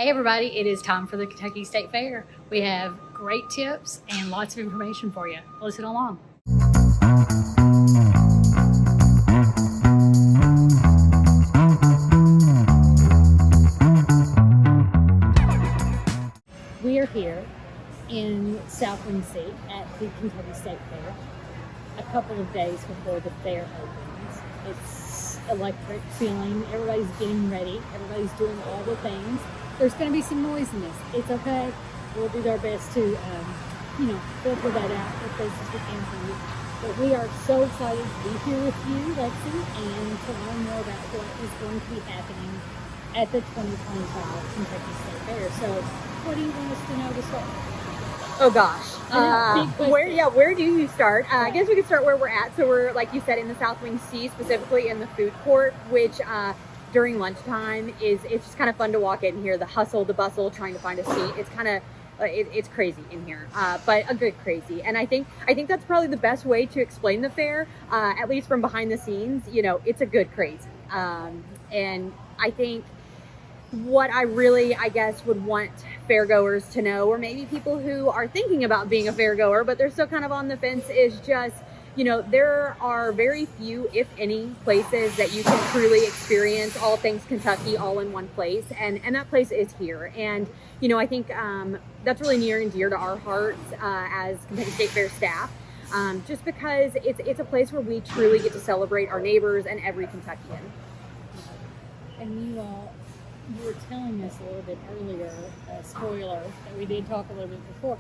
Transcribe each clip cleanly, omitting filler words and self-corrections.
Hey everybody, it is time for the Kentucky State Fair. We have great tips and lots of information for you. Listen along. We are here in South Windsea at the Kentucky State Fair a couple of days before the fair opens. It's electric feeling. Everybody's getting ready. Everybody's doing all the things. There's going to be some noise in this. It's okay. We'll do our best to, filter that out as best as we can for you. But we are so excited to be here with you, Lexi, and to learn more about what is going to be happening at the 2025 Kentucky State Fair. So, what do you want us to know to start? Oh gosh, where do you start? I guess we could start where we're at. So we're, like you said, in the South Windsea, specifically in the food court, which during lunchtime it's just kind of fun to walk in here. The hustle, the bustle, trying to find a seat. It's kind of it's crazy in here, but a good crazy. And I think that's probably the best way to explain the fair, at least from behind the scenes. It's a good crazy, and I think what I really, would want fairgoers to know, or maybe people who are thinking about being a fairgoer, but they're still kind of on the fence, is just, there are very few, if any, places that you can truly experience all things Kentucky all in one place. And that place is here. And, I think that's really near and dear to our hearts as Kentucky State Fair staff. Just because it's a place where we truly get to celebrate our neighbors and every Kentuckian. And you were telling us a little bit earlier, a spoiler, that we did talk a little bit before.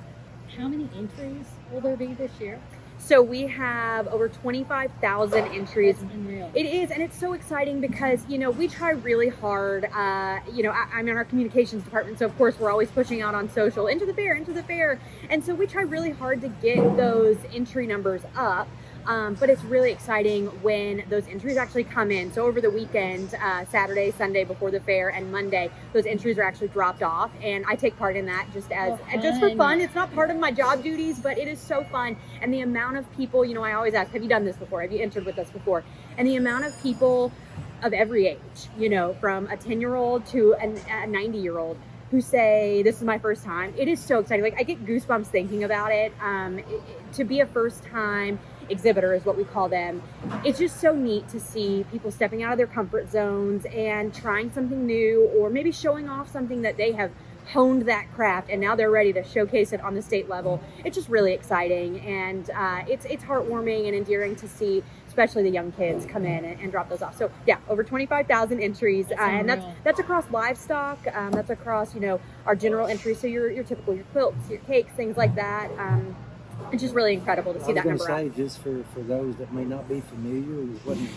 How many entries will there be this year? So we have over 25,000 entries. That's unreal. It is, and it's so exciting because, we try really hard. I'm in our communications department, so of course we're always pushing out on social, into the fair. And so we try really hard to get those entry numbers up. But it's really exciting when those entries actually come in. So over the weekend, Saturday, Sunday before the fair, and Monday, those entries are actually dropped off, and I take part in that just for fun. It's not part of my job duties, but it is so fun. And the amount of people, I always ask, have you done this before? Have you entered with us before? And the amount of people of every age, from a 10-year-old to a 90-year-old, who say, this is my first time. It is so exciting. Like, I get goosebumps thinking about it. To be a first-time exhibitor is what we call them. It's just so neat to see people stepping out of their comfort zones and trying something new, or maybe showing off something that they have honed that craft and now they're ready to showcase it on the state level. It's just really exciting, and it's heartwarming and endearing to see, especially the young kids, come in and drop those off. So yeah, over 25,000 entries, and that's across livestock. That's across our general entries. So your typical, your quilts, your cakes, things like that. It's just really incredible to see that number. I was going to say, just for those that may not be familiar with what an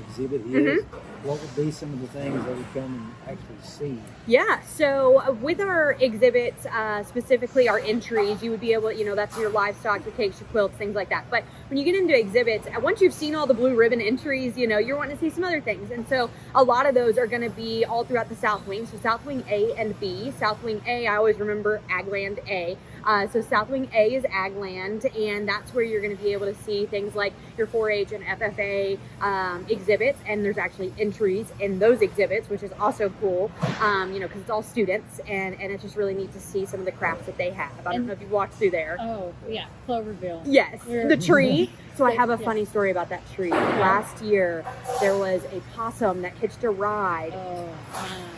exhibit is, what would be some of the things they would come and actually see? Yeah, so with our exhibits, specifically our entries, you would be able, that's your livestock, your cakes, your quilts, things like that. But when you get into exhibits, once you've seen all the blue ribbon entries, you're wanting to see some other things. And so a lot of those are going to be all throughout the South Wing. So South Wing A and B. South Wing A, I always remember Agland A. So South Wing A is Agland, and that's where you're going to be able to see things like your 4-H and FFA exhibits, and there's actually entries in those exhibits, which is also cool, because it's all students, and it's just really neat to see some of the crafts that they have. I don't know if you've walked through there. Oh, yeah, Cloverville. Yes, the tree. So I have a funny story about that tree. Last year, there was a possum that hitched a ride. Oh,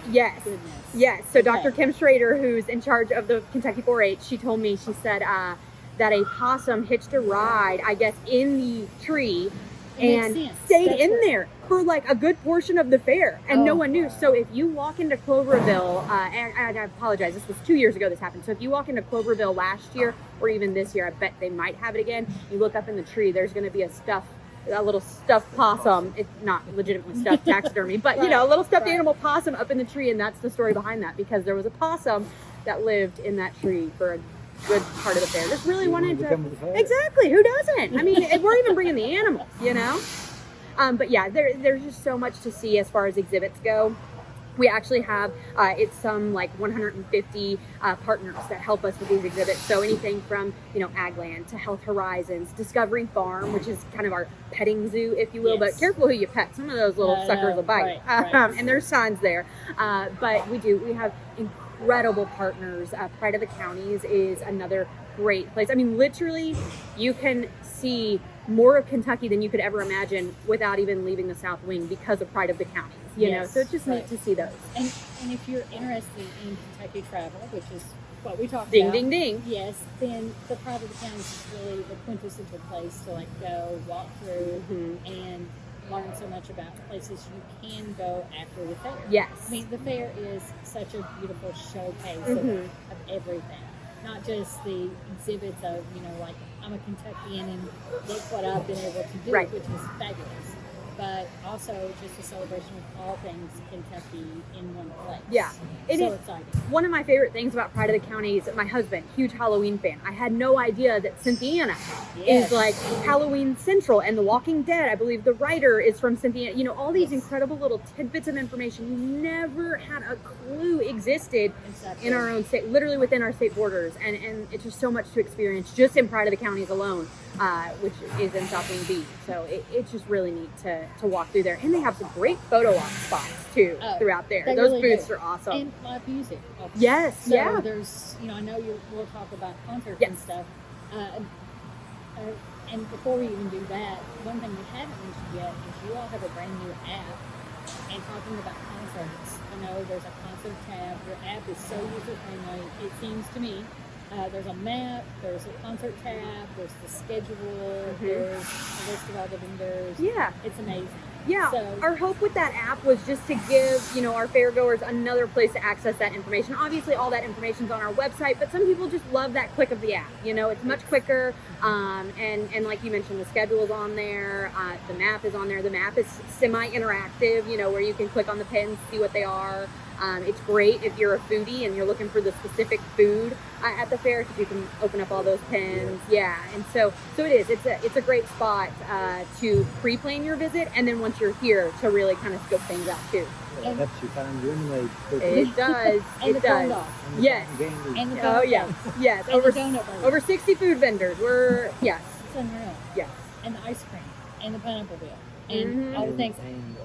yes. Goodness. Yes. So Dr. Kim Schrader, who's in charge of the Kentucky 4-H, she told me, she said that a possum hitched a ride, I guess, in the tree and stayed in there for like a good portion of the fair, and no one knew. So if you walk into Cloverville, and I apologize, this was 2 years ago this happened. So if you walk into Cloverville last year, or even this year, I bet they might have it again. You look up in the tree, there's going to be a little stuffed possum. It's not legitimately stuffed taxidermy, but a little stuffed animal possum up in the tree, and that's the story behind that, because there was a possum that lived in that tree for a good part of the fair. Just really wanted to exactly. Who doesn't? I mean, we're even bringing the animals, But yeah, there's just so much to see as far as exhibits go. We actually have it's some like 150 partners that help us with these exhibits. So anything from Agland to Health Horizons, Discovery Farm, which is kind of our petting zoo, if you will. But careful who you pet. Some of those little suckers will bite. Right. And there's signs there. But we have incredible incredible partners. Pride of the Counties is another great place. I mean, literally, you can see more of Kentucky than you could ever imagine without even leaving the South Wing because of Pride of the Counties. You know, so it's just neat to see those. And if you're interested in Kentucky travel, which is what we talked Ding, about. ding, ding. Yes, then the Pride of the Counties is really the quintessential place to like go, walk through, and learn so much about places you can go after the fair. Yes. I mean, the fair is such a beautiful showcase of everything. Not just the exhibits of, you know, like, I'm a Kentuckian and look what I've been able to do, which is fabulous. But also just a celebration of all things Kentucky in one place. Yeah. It so is exciting. One of my favorite things about Pride of the Counties, my husband, huge Halloween fan. I had no idea that Cynthiana is like Halloween Central, and The Walking Dead, I believe the writer is from Cynthiana. You know, all these incredible little tidbits of information you never had a clue existed in our own state, literally within our state borders. And it's just so much to experience just in Pride of the Counties alone, which is in South Wing B. So it's just really neat to walk through there. And they have some great photo op spots too throughout there. Those really booths are awesome. And live music. Also. Yes, so there's, you know, I know we'll talk about concerts and stuff. And before we even do that, one thing we haven't mentioned yet is you all have a brand new app. And talking about concerts, I know there's a concert tab. Your app is so user friendly. It seems to me. There's a map, there's a concert tab, there's the schedule, there's a list of all the vendors. Yeah. It's amazing. Yeah, so, our hope with that app was just to give, you know, our fairgoers another place to access that information. Obviously, all that information's on our website, but some people just love that click of the app. You know, it's much quicker, and like you mentioned, the schedule is on there, the map is on there. The map is semi-interactive, you know, where you can click on the pins, see what they are. It's great if you're a foodie and you're looking for the specific food at the fair, because you can open up all those pins. Yeah, and so it is. It's a great spot to pre-plan your visit, and then once you're here to really kind of scope things out too. It helps you find your lemonade quickly. It does. And it the does. dog. Yes. And the Oh yeah. Yes. And Over 60 food vendors. Yes. It's unreal. Yes. And the ice cream and the pineapple bill and all the things.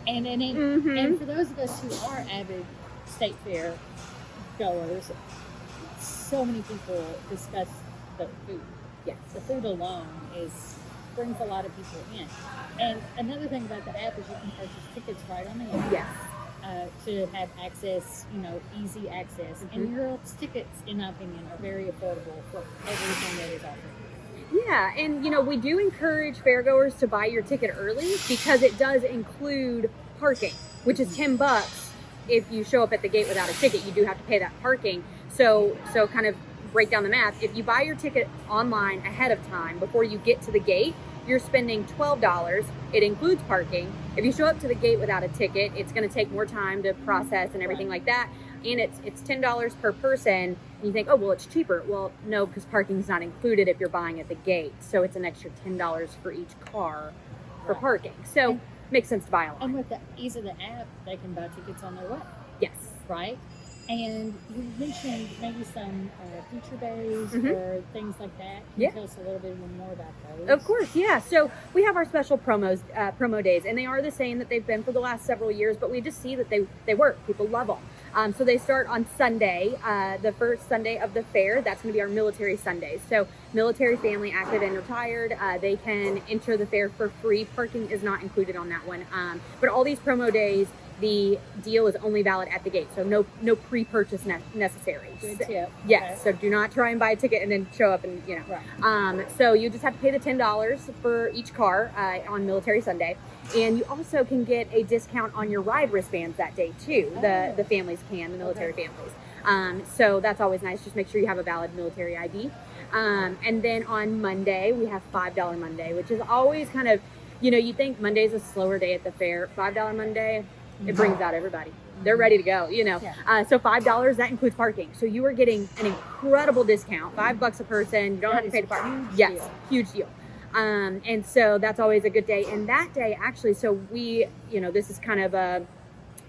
And for those of us who are avid state fair goers, so many people discuss the food. Yes. The food alone brings a lot of people in. And another thing about the app is you can purchase tickets right on the app. Yes. To have access, you know, easy access. And your tickets, in my opinion, are very affordable for everything that is offered. Yeah, and you know, we do encourage fairgoers to buy your ticket early because it does include parking, which is $10. If you show up at the gate without a ticket, you do have to pay that parking. So kind of break down the math. If you buy your ticket online ahead of time, before you get to the gate, you're spending $12. It includes parking. If you show up to the gate without a ticket, it's going to take more time to process and everything like that. And it's $10 per person. And you think, oh, well, it's cheaper. Well, no, because parking's not included if you're buying at the gate. So it's an extra $10 for each car for parking. So makes sense to buy online. And with the ease of the app, they can buy tickets on their way. Yes. Right? And you mentioned maybe some feature days or things like that. Can you tell us a little bit more about those? Of course, yeah. So we have our special promo days, and they are the same that they've been for the last several years, but we just see that they work. People love them. So they start on Sunday, the first Sunday of the fair. That's going to be our military Sundays. So military family, active and retired, they can enter the fair for free. Parking is not included on that one. But all these promo days, the deal is only valid at the gate, so no pre-purchase necessary. Good tip. Yes, so do not try and buy a ticket and then show up and, you know. Right. So you just have to pay the $10 for each car on Military Sunday. And you also can get a discount on your ride wristbands that day too. The families can, the military families. So that's always nice. Just make sure you have a valid military ID. And then on Monday, we have $5 Monday, which is always kind of, you know, you think Monday's a slower day at the fair. $5 Monday, it brings out everybody. They're ready to go, you know. So $5, that includes parking. So you are getting an incredible discount, $5 a person. You don't have to pay to park. Yes, huge deal. And so that's always a good day. And that day, actually, so we, you know, this is kind of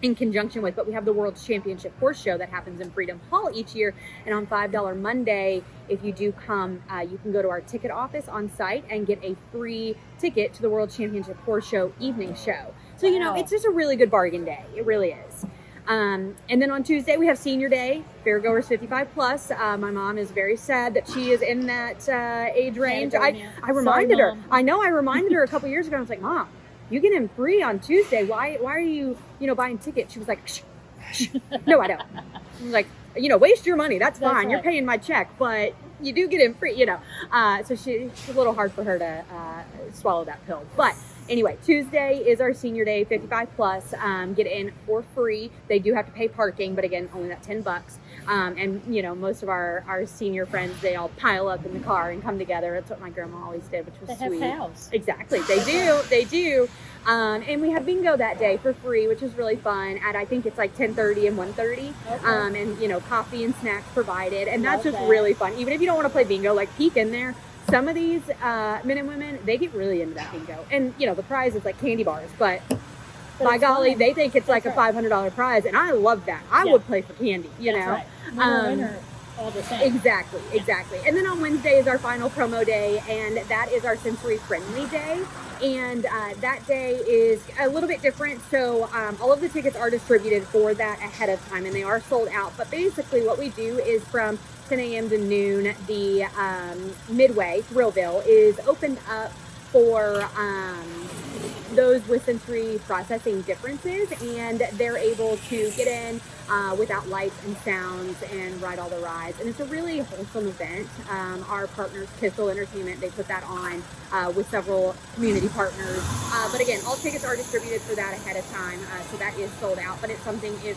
in conjunction with, but we have the World Championship Horse Show that happens in Freedom Hall each year. And on $5 Monday, if you do come, you can go to our ticket office on site and get a free ticket to the World Championship Horse Show evening show. So, you know, it's just a really good bargain day. It really is. And then on Tuesday, we have senior day, fairgoers 55 plus. My mom is very sad that she is in that age range. I reminded her. I know I reminded her a couple years ago. I was like, Mom, you get in free on Tuesday. Why are you, buying tickets? She was like, shh. No, I don't. I'm like, waste your money. That's fine. Right. You're paying my check, but you do get in free, So it's a little hard for her to swallow that pill. But anyway, Tuesday is our senior day, 55 plus. Get in for free. They do have to pay parking, but again, only that $10. And most of our senior friends, they all pile up in the car and come together. That's what my grandma always did, which was sweet. They have house. Exactly. They do. And we have bingo that day for free, which is really fun. At I think it's like 10:30 and 1:30. Okay. And coffee and snacks provided, and that's just really fun. Even if you don't want to play bingo, like peek in there. Some of these men and women, they get really into that bingo, and the prize is like candy bars, but by golly, they think it's like a $500 prize, and I love that. I would play for candy, Right. Winner, all the same. Exactly. And then on Wednesday is our final promo day, and that is our sensory friendly day. And that day is a little bit different. So all of the tickets are distributed for that ahead of time, and they are sold out. But basically what we do is from 10 a.m. to noon, the Midway, Thrillville, is opened up for those with sensory processing differences, and they're able to get in without lights and sounds and ride all the rides. And it's a really wholesome event. Our partners, Kissel Entertainment, they put that on with several community partners. But again, all tickets are distributed for that ahead of time, so that is sold out. But it's something, if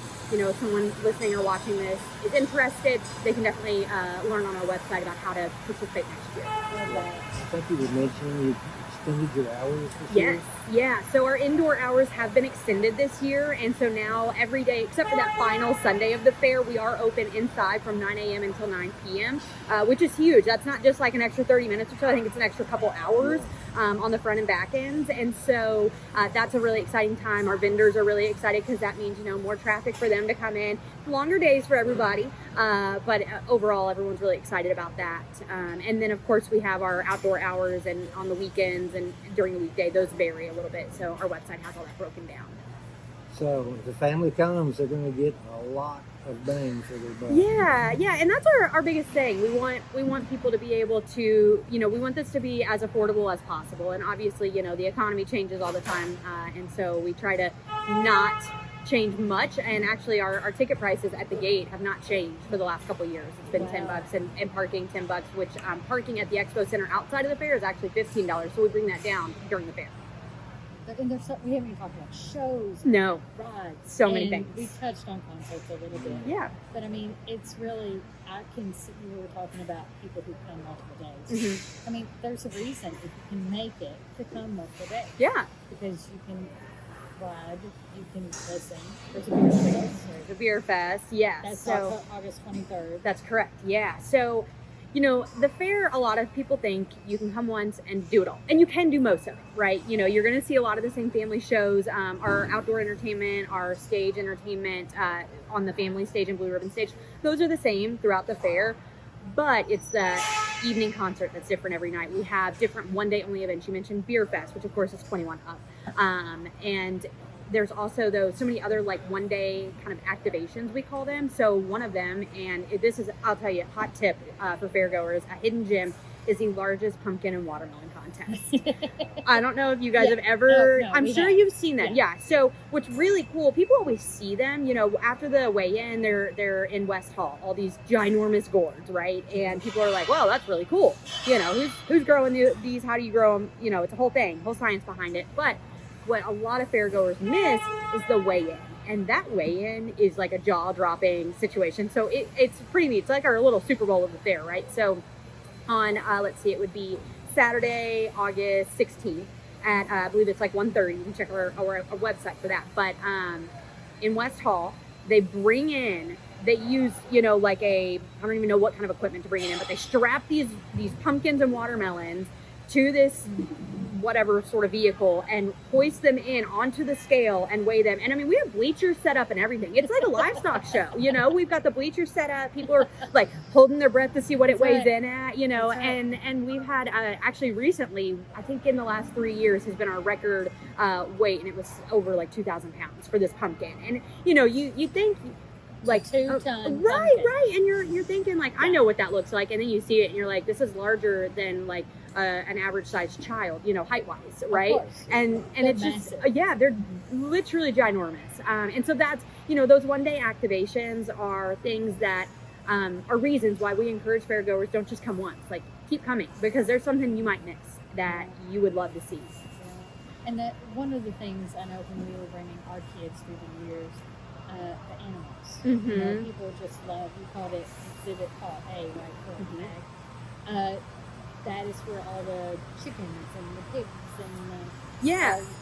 someone listening or watching this is interested, they can definitely learn on our website about how to participate next year. I think you were mentioning you extended your hours this year? Yeah. So our indoor hours have been extended this year, and so now every day, except for that final Sunday of the fair, we are open inside from 9 a.m. until 9 p.m., which is huge. That's not just like an extra 30 minutes or so. I think it's an extra couple hours on the front and back ends, and so that's a really exciting time. Our vendors are really excited because that means, more traffic for them to come in. Longer days for everybody, but overall, everyone's really excited about that. And then, of course, we have our outdoor hours, and on the weekends and during the weekday, those vary a little bit. So our website has all that broken down. So if the family comes, they're going to get a lot of bang for their buck. Yeah, and that's our biggest thing. We want people to be able to, we want this to be as affordable as possible. And obviously, the economy changes all the time, and so we try to not change much. And actually, our ticket prices at the gate have not changed for the last couple of years. It's been $10 and parking $10, which parking at the expo center outside of the fair is actually $15. So we bring that down during the fair. And we haven't even talked about shows. No. Rides. So many things. We touched on concerts a little bit. Yeah. But I mean, it's really, I can see, we were talking about people who come multiple days. Mm-hmm. I mean, there's a reason if you can make it to come multiple days. Yeah. Because you can ride, you can listen. There's a beer fest. There's a beer fest, yes. That's August 23rd. That's correct, yeah. So, the fair, a lot of people think you can come once and do it all. And you can do most of it, right? You're going to see a lot of the same family shows. Our outdoor entertainment, our stage entertainment on the family stage and Blue Ribbon stage, those are the same throughout the fair. But it's the evening concert that's different every night. We have different one-day-only events. You mentioned Beer Fest, which of course is 21 up. And there's also so many other like one-day kind of activations, we call them. So one of them, and this is, I'll tell you, hot tip for fairgoers, a hidden gem is the largest pumpkin and watermelon contest. I don't know if you guys have ever, I'm sure you've seen that. Yeah. So what's really cool, people always see them, after the weigh-in, they're in West Hall, all these ginormous gourds, right? And people are like, well, that's really cool. Who's growing these? How do you grow them? It's a whole thing, whole science behind it. But what a lot of fairgoers miss is the weigh-in. And that weigh-in is like a jaw-dropping situation. So it's pretty neat. It's like our little Super Bowl of the fair, right? So on, it would be Saturday, August 16th at, I believe it's like 1:30. You can check our website for that. But in West Hall, they use, like I don't even know what kind of equipment to bring it in, but they strap these pumpkins and watermelons to this whatever sort of vehicle and hoist them in onto the scale and weigh them. And I mean, we have bleachers set up and everything. It's like a livestock show, you know. We've got the bleachers set up. People are like holding their breath to see what it weighs in at, you know. And we've had actually recently, I think in the last 3 years has been our record weight, and it was over like 2,000 pounds for this pumpkin. And you know, you think like 2 tons. Right. And you're thinking like, I know what that looks like, and then you see it and you're like, this is larger than like an average sized child, you know, height wise, right? And it's just they're literally ginormous. And so that's, you know, those one day activations are things that are reasons why we encourage fairgoers, don't just come once, like keep coming, because there's something you might miss that you would love to see. Yeah. And that one of the things I know when we were bringing our kids through the years, the animals. Mm-hmm. You know, people just love, we called it exhibit hall A, right? For ag. That is where all the chickens and the pigs and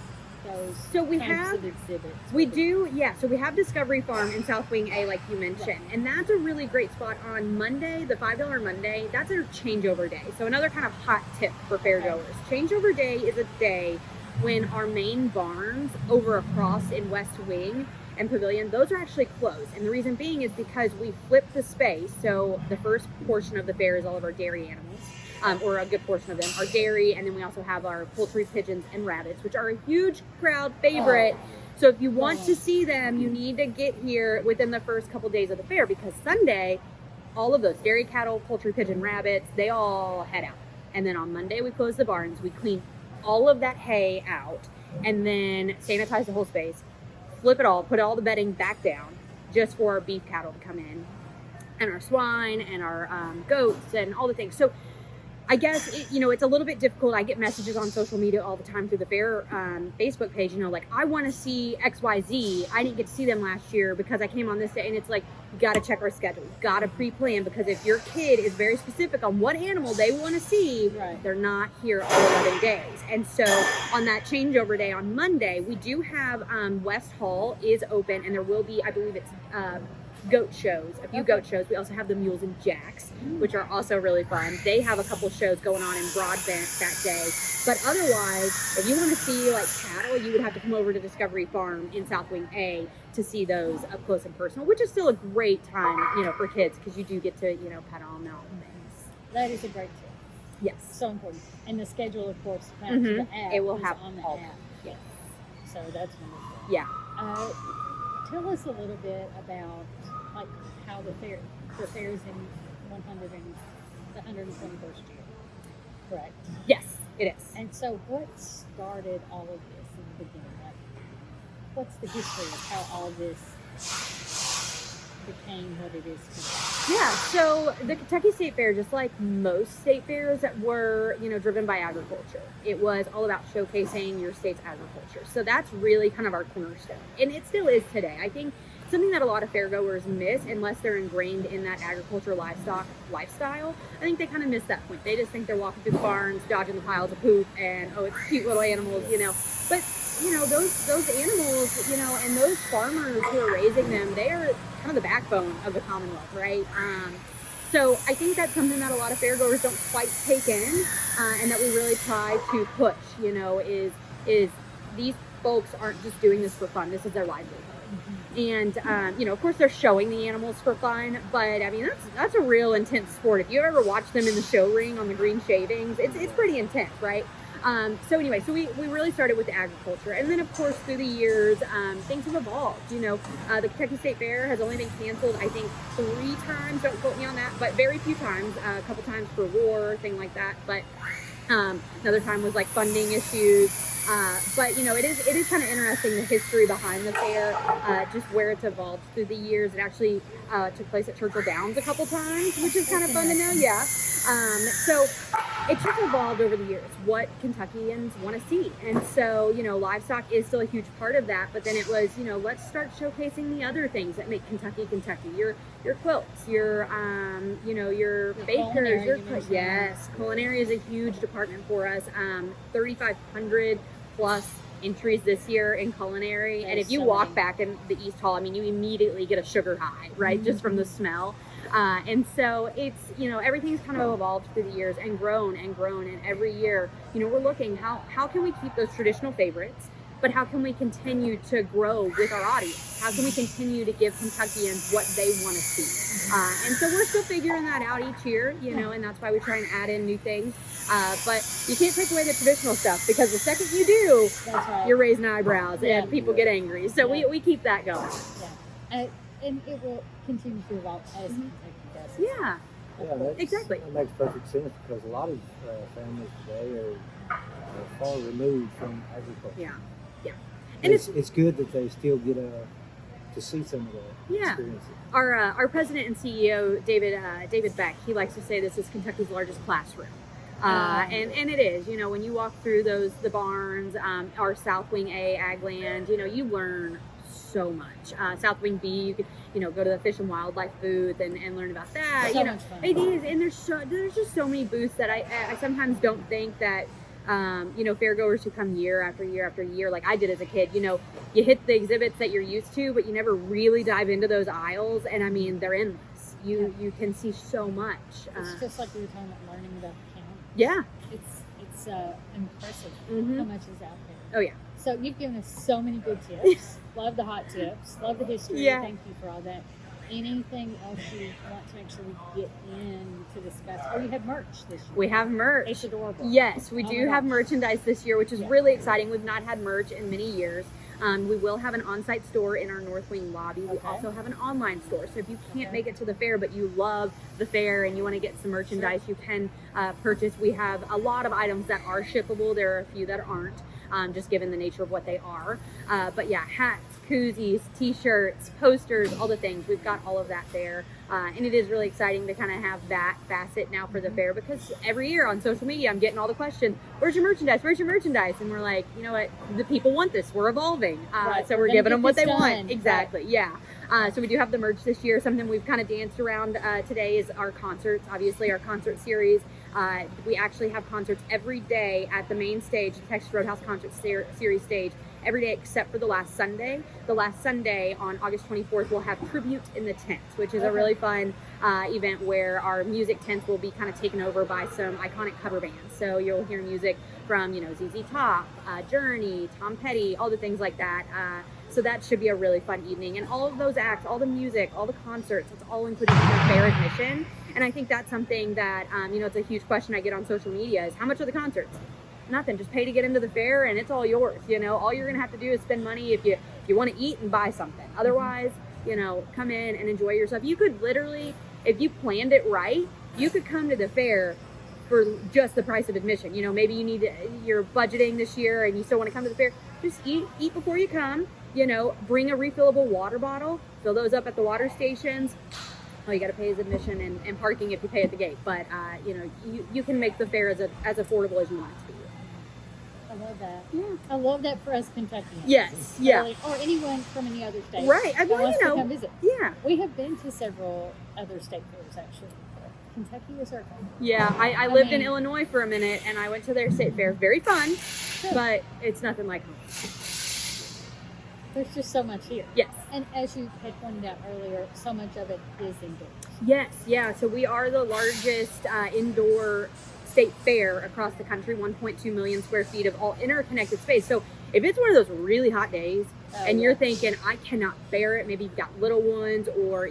those so we types have of exhibits. So we have Discovery Farm in South Wing A, like you mentioned, and that's a really great spot on Monday, the $5 Monday. That's a changeover day. So another kind of hot tip for fairgoers. Changeover day is a day when our main barns over across in West Wing and Pavilion, those are actually closed. And the reason being is because we flipped the space. So the first portion of the fair is all of our dairy animals, or a good portion of them are dairy. And then we also have our poultry, pigeons, and rabbits, which are a huge crowd favorite. So if you want to see them, you need to get here within the first couple days of the fair, because Sunday, all of those dairy, cattle, poultry, pigeon, rabbits, they all head out. And then on Monday, we close the barns. We clean all of that hay out and then sanitize the whole space. Flip it all, put all the bedding back down just for our beef cattle to come in, and our swine and our goats and all the things. So I guess, it's a little bit difficult. I get messages on social media all the time through the fair Facebook page, like, I want to see XYZ. I didn't get to see them last year because I came on this day. And it's like, you got to check our schedule. You got to pre-plan, because if your kid is very specific on what animal they want to see, they're not here all 11 days. And so on that changeover day on Monday, we do have West Hall is open, and there will be, I believe it's goat shows, a few goat shows. We also have the Mules and Jacks, which are also really fun. They have a couple shows going on in Broadbent that day. But otherwise, if you want to see like cattle, you would have to come over to Discovery Farm in South Wing A to see those up close and personal, which is still a great time, for kids, because you do get to, pet on them and things. That is a great tip. Yes. So important. And the schedule, of course, matches the app. It will have on the all app. Yes. So that's wonderful. Yeah. Tell us a little bit about like how the fair's in 121st year, correct? Yes, it is. And so what started all of this in the beginning? Like, what's the history of how all this became what it is today? Yeah, so the Kentucky State Fair, just like most state fairs, were, driven by agriculture. It was all about showcasing your state's agriculture. So that's really kind of our cornerstone. And it still is today. I think something that a lot of fairgoers miss, unless they're ingrained in that agriculture livestock lifestyle, I think they kind of miss that point. They just think they're walking through the barns, dodging the piles of poop, and, it's cute little animals, But, those animals, and those farmers who are raising them, they are kind of the backbone of the Commonwealth, right? So I think that's something that a lot of fairgoers don't quite take in, and that we really try to push, is these folks aren't just doing this for fun. This is their livelihood. And, of course they're showing the animals for fun, but I mean, that's a real intense sport. If you ever watch them in the show ring on the green shavings, it's pretty intense, right? So we really started with the agriculture. And then of course through the years, things have evolved. The Kentucky State Fair has only been canceled, I think 3 times, don't quote me on that, but very few times, a couple times for war, thing like that. But, another time was like funding issues. But it is kind of interesting, the history behind the fair, just where it's evolved through the years. It actually took place at Churchill Downs a couple times, which is kind of fun to know. Yeah. So it's just evolved over the years, what Kentuckians want to see. And so, livestock is still a huge part of that. But then it was, let's start showcasing the other things that make Kentucky, Kentucky. Your quilts, your bakers, yes, culinary is a huge department for us. 3,500 plus entries this year in culinary. And if you walk back in the East Hall, I mean, you immediately get a sugar high, right? Just from the smell. And so it's, everything's kind of evolved through the years and grown and grown. And every year, we're looking how can we keep those traditional favorites, but how can we continue to grow with our audience? How can we continue to give Kentuckians what they want to see? And so we're still figuring that out each year, and that's why we try and add in new things. But you can't take away the traditional stuff, because the second you do, That's right. you're raising eyebrows and people get angry. So we keep that going. Yeah. And it will continue to evolve as Kentucky does. Yeah. Exactly. That makes perfect sense, because a lot of families today are far removed from agriculture. Yeah. And it's good that they still get to see some of the experiences. Our president and CEO, David Beck, he likes to say this is Kentucky's largest classroom. And it is, when you walk through the barns, our South Wing A ag land, you learn so much. South Wing B, you could, go to the Fish and Wildlife booth and learn about that. So much fun. It is, and there's just so many booths that I sometimes don't think that fairgoers who come year after year after year, like I did as a kid, you hit the exhibits that you're used to, but you never really dive into those aisles. And I mean, they're endless. You can see so much. It's just like we were talking about learning about the county. Yeah. It's impressive Mhm. how much is out there. Oh yeah. So you've given us so many good tips. Love the hot tips. Love the history. Yeah. Thank you for all that. Anything else you want to make sure we get in to discuss? Oh, you have merch this year. We have merch. It's adorable. Yes, we Oh do my have gosh. merchandise this year, which is really exciting. We've not had merch in many years. We will have an on-site store in our North Wing lobby. We Okay. also have an online store. So if you can't Okay. make it to the fair, but you love the fair and you want to get some merchandise, you can purchase. We have a lot of items that are shippable. There are a few that aren't, just given the nature of what they are. But yeah, hats, koozies, t-shirts, posters, all the things. We've got all of that there. And it is really exciting to kind of have that facet now for the fair, because every year on social media, I'm getting all the questions, where's your merchandise? Where's your merchandise? And we're like, you know what? The people want this. We're evolving. Right. So We're we're gonna giving get them what this they done. want. Exactly. Yeah. So we do have the merch this year. Something we've kind of danced around today is our concerts. Obviously, our concert series. We actually have concerts every day at the main stage, the Texas Roadhouse Concert Series stage, every day except for the last Sunday. The last Sunday on August 24th, we'll have Tribute in the Tents, which is a really fun event where our music tents will be kind of taken over by some iconic cover bands. So you'll hear music from, ZZ Top, Journey, Tom Petty, all the things like that. So that should be a really fun evening. And all of those acts, all the music, all the concerts, it's all included in the fair admission. And I think that's something that, it's a huge question I get on social media is how much are the concerts? Nothing, just pay to get into the fair and it's all yours. All you're gonna have to do is spend money if you want to eat and buy something. Otherwise, come in and enjoy yourself. You could literally, if you planned it right, you could come to the fair for just the price of admission. Maybe you're budgeting this year and you still want to come to the fair. Just eat before you come. Bring a refillable water bottle. Fill those up at the water stations. All you got to pay is admission and parking if you pay at the gate. But you can make the fair as affordable as you want it to be. I love that. Yeah. I love that for us Kentuckians. Yes. Yeah. Really, or anyone from any other state. Right. that wants to come visit. Yeah. We have been to several other state fairs actually. Kentucky is our favorite. Yeah. I lived in Illinois for a minute and I went to their state fair. Very fun, but it's nothing like home. There's just so much here. Yes. And as you had pointed out earlier, so much of it is indoors. Yes. Yeah. So we are the largest indoor state fair across the country, 1.2 million square feet of all interconnected space. So if it's one of those really hot days and you're thinking, I cannot bear it, maybe you've got little ones or,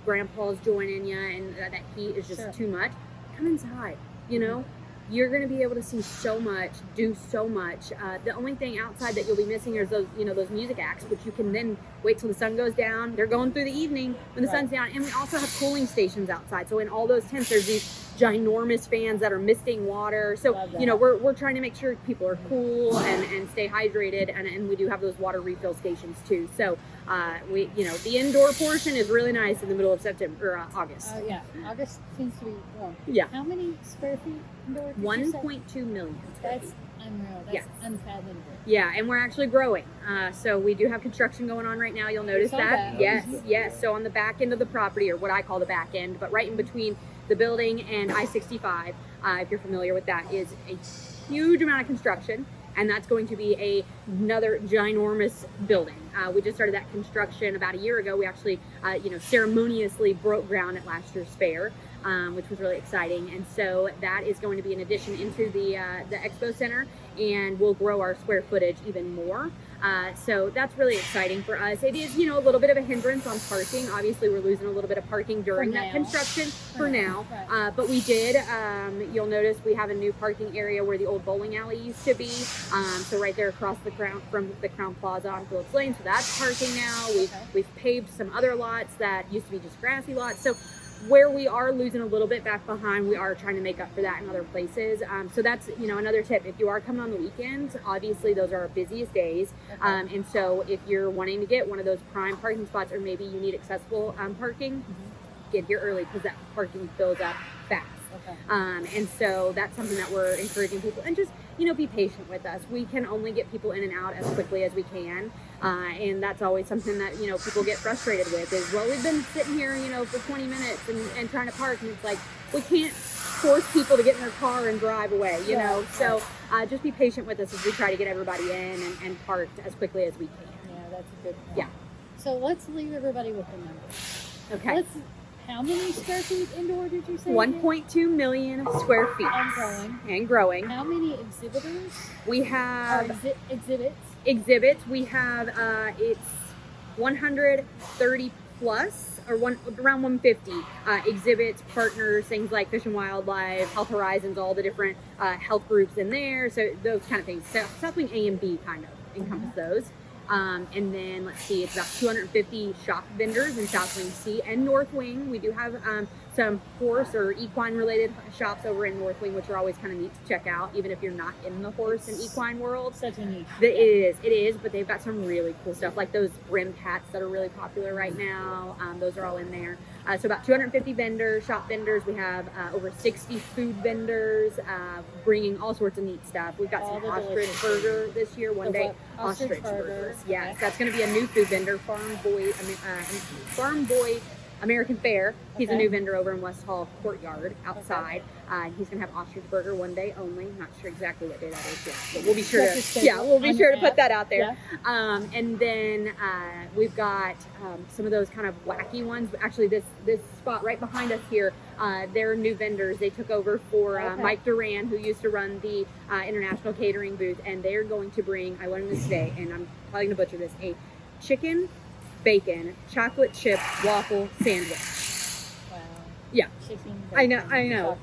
grandpa's joining you and that heat is just too much, come inside, You're going to be able to see so much, do so much. The only thing outside that you'll be missing is those, those music acts, which you can then wait till the sun goes down. They're going through the evening when the sun's down. And we also have cooling stations outside. So in all those tents, there's these ginormous fans that are misting water. So, we're trying to make sure people are cool and stay hydrated. And we do have those water refill stations too. So, the indoor portion is really nice in the middle of September or August. Oh, yeah. August seems to be warm. Yeah. How many square feet indoor? 1.2 million. That's unreal. That's unfathomable. Yeah, and we're actually growing. So we do have construction going on right now. You'll notice that. Yes. So on the back end of the property, or what I call the back end, but right in between the building and I-65, if you're familiar with that, is a huge amount of construction. And that's going to be another ginormous building. We just started that construction about a year ago. We actually, ceremoniously broke ground at last year's fair, which was really exciting. And so that is going to be an addition into the expo center, and we'll grow our square footage even more. So that's really exciting for us. It is, a little bit of a hindrance on parking. Obviously, we're losing a little bit of parking during that construction for now. Right. But we did, you'll notice we have a new parking area where the old bowling alley used to be. So right there across from the Crown Plaza on Phillips Lane. So that's parking now. We've paved some other lots that used to be just grassy lots. So where we are losing a little bit back behind, we are trying to make up for that in other places. So that's, another tip. If you are coming on the weekends, obviously those are our busiest days. And so if you're wanting to get one of those prime parking spots, or maybe you need accessible parking, get here early, because that parking fills up fast. And so that's something that we're encouraging people, and just, be patient with us. We can only get people in and out as quickly as we can. And that's always something that, people get frustrated with is, well, we've been sitting here, for 20 minutes and trying to park. And it's like, we can't force people to get in their car and drive away, know? So just be patient with us as we try to get everybody in and parked as quickly as we can. Yeah, that's a good point. Yeah. So let's leave everybody with the numbers. Okay. How many square feet indoor did you say? 1.2 million square feet. And growing. How many exhibitors? We have exhibits. We have it's 130 plus, or around 150 exhibits, partners, things like Fish and Wildlife, Health Horizons, all the different health groups in there. So those kind of things. So South Wing A and B kind of encompass those. And then let's see, it's about 250 shop vendors in South Wing C and North Wing. We do have some horse or equine related shops over in North Wing, which are always kind of neat to check out, even if you're not in the horse and equine world. Such a niche. It is, but they've got some really cool stuff, like those brimmed hats that are really popular right now. Those are all in there. So about 250 vendors, shop vendors. We have over 60 food vendors, bringing all sorts of neat stuff. We've got some ostrich burger this year, one day ostrich burgers. Yes, that's going to be a new food vendor, Farm Boy American Fair. He's a new vendor over in West Hall Courtyard outside. He's going to have ostrich burger one day only. Not sure exactly what day that is yet, but we'll be sure to put that out there. Yeah. And then we've got some of those kind of wacky ones. Actually, this spot right behind us here, they're new vendors. They took over for Mike Duran, who used to run the international catering booth, and they're going to bring, I learned this today, and I'm probably going to butcher this, a chicken bacon chocolate chip waffle sandwich. Wow. Yeah. Chicken, bacon, I know.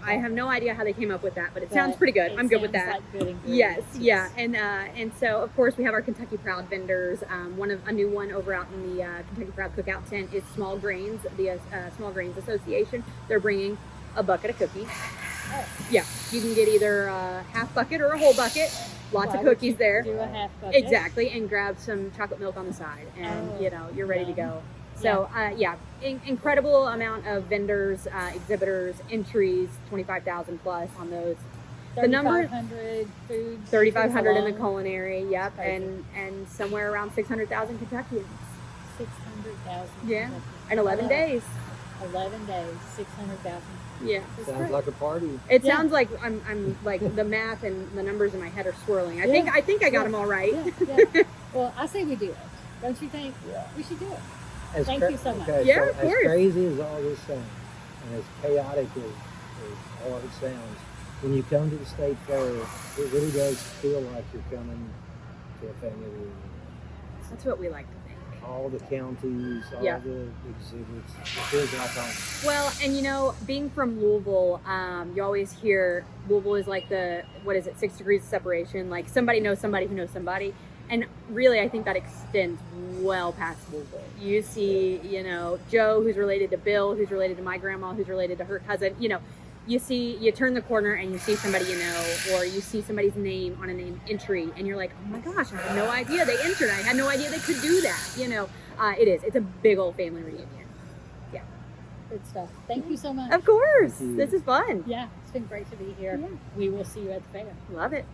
I have no idea how they came up with that, but it sounds pretty good. I'm good with that. Like good yes, yeah, and so of course we have our Kentucky Proud vendors. A new one over out in the Kentucky Proud Cookout tent is Small Grains, the Small Grains Association. They're bringing a bucket of cookies. Oh. Yeah, you can get either a half bucket or a whole bucket. Lots of cookies there. Do a half bucket. Exactly, and grab some chocolate milk on the side, and you're ready to go. So incredible amount of vendors, exhibitors, entries, 25,000 plus on those. The number 3,500 in the culinary. Yep, and somewhere around 600,000 Kentuckians. 600,000. Yeah, in 11 days. 11 days, 600,000. Yeah, sounds like a party. It sounds like I'm like the math and the numbers in my head are swirling. I think I got them all right. Yeah. Well, I say we do it. Don't you think? Yeah. We should do it. Thank you so much. Okay, yeah, so of course. As crazy as all this sounds, and as chaotic as all it sounds, when you come to the state fair, it really does feel like you're coming to a family reunion. That's what we like to think. All the counties, all the exhibits, it feels like home. Well, and being from Louisville, you always hear Louisville is like 6 degrees of separation, like somebody knows somebody who knows somebody. And really, I think that extends well past Louisville. You see, Joe, who's related to Bill, who's related to my grandma, who's related to her cousin, you turn the corner and you see somebody or you see somebody's name on a name entry, and you're like, oh my gosh, I had no idea they entered. I had no idea they could do that. It's a big old family reunion. Yeah. Good stuff. Thank you so much. Of course. This is fun. Yeah, it's been great to be here. Yeah. We will see you at the fair. Love it.